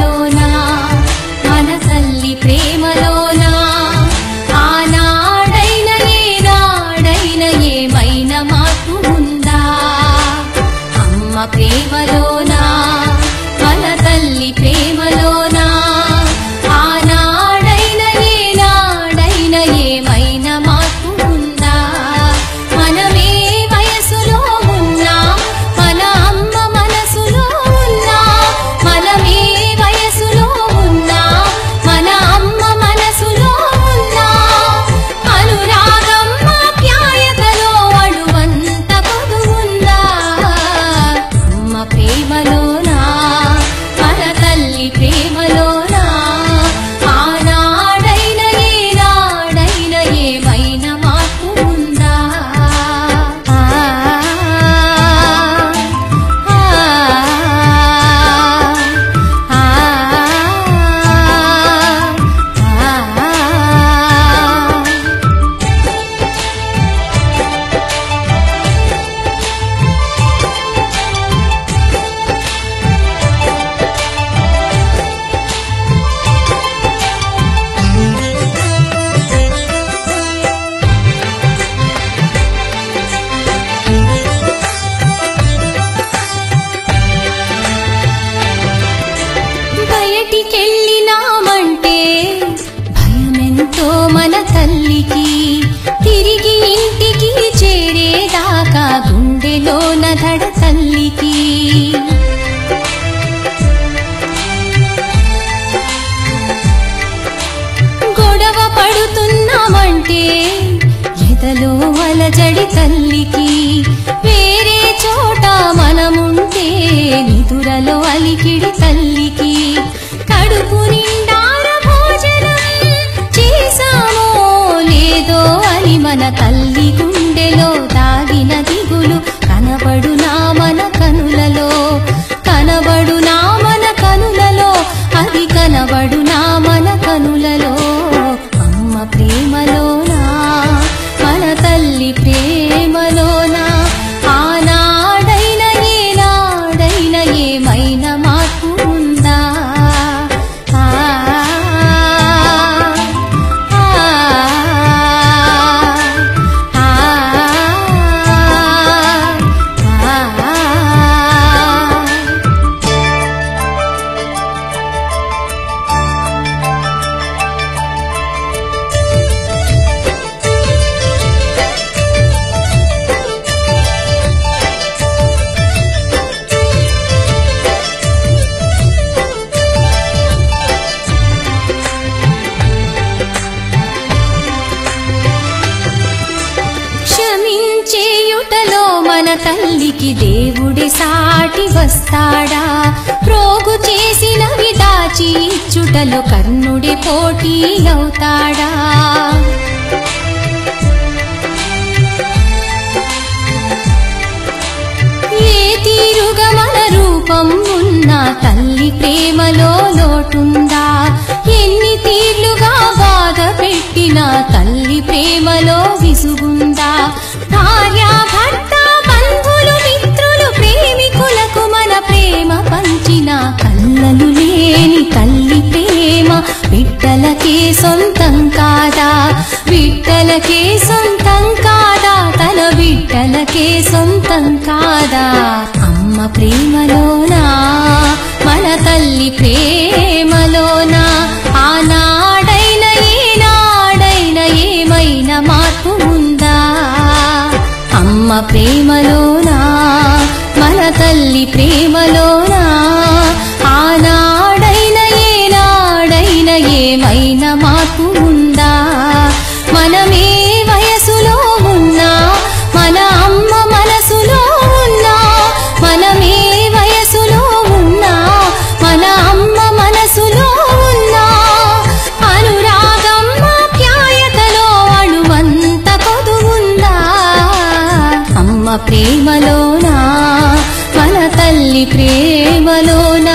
ప్రేమలోనా మన తల్లి ప్రేమలోనా ఆనాడైన ఏనాడైన ఏమైనా మార్పు ఉందా అమ్మ ప్రేమలోనా మన తల్లి ప్రేమలోనా ఆనాడైన ఏనాడైన ఏమైనా మార్పు ఉందా మనమే వయసులో ఉన్నా మన అమ్మ మనసులో ఉన్నా మనమే వయసులో ఉన్నా మన అమ్మ మనసులో ఉన్నా అనురాగం ఆప్యాయతలో అడువంత పొదువుందా అమ్మ ప్రేమలోనా మన తల్లి ప్రేమలోనా ఆనాడైన ఏనాడైన ఏమైనా మార్పు ఉందా బయటికెళ్ళినామంటే భయమెంతో మన తల్లికి తిరిగి ఇంటికి చేరేదాకా గుండెలోన దడ తల్లికి గొడవ పడుతున్నామంటే ఎదలో అలజడి తల్లికి వేరే చోట మనముంటే నిదురలో అలికిడి తల్లికి కడుపు నిండార భోజనం చేశామో లేదో అని మన తల్లి గుండెలో దాగిన దిగులు కనబడునా మన కనులలో కనబడునా మన కనులలో అది కనబడునా మన కనులలో అమ్మ ప్రేమలోనా మన తల్లి ప్రేమలోనా ఆనాడైన ఏనాడైన ఏమైనా మార్పు ఉందా క్షమించేయుటలో మన తల్లికి దేవుడి సాటి వస్తాడా ప్రోగు చేసినవి దాచి ఇచ్చుటలో కర్ణుడి పోటీ అవుతాడా ఏ తీరుగా మన రూపం ఉన్నా తల్లి ప్రేమలో లోటుందా ఎన్ని తీర్లుగా బాధ పెట్టినా తల్లి ప్రేమలో విసుగుందా భార్య భర్త బంధువులు మిత్రులు ప్రేమికులకు మన ప్రేమ పంచిన కళ్ళలు లేని తల్లి ప్రేమ బిడ్డలకే సొంతం కాదా బిడ్డలకే సొంతం కాదా తన బిడ్డలకే సొంతం కాదా అమ్మ ప్రేమలోనా మన తల్లి ప్రేమలోనా ఆనాడైన ఏనాడైన ఏమైనా మార్పు ఉందా అమ్మ ప్రేమలోనా మన తల్లి ప్రేమలోనా ఆనాడైన ఏనాడైన ఏమైనా మార్పు ఉందా మనమే వయసులో ఉన్నా మన అమ్మ మనసులో ఉన్నా మనమే వయసులో ఉన్నా మన అమ్మ మనసులో ఉన్నా అనురాగం ఆప్యాయతలో అణువంత పొదువుందా అమ్మ ప్రేమలోనా మన తల్లి ప్రేమలోనా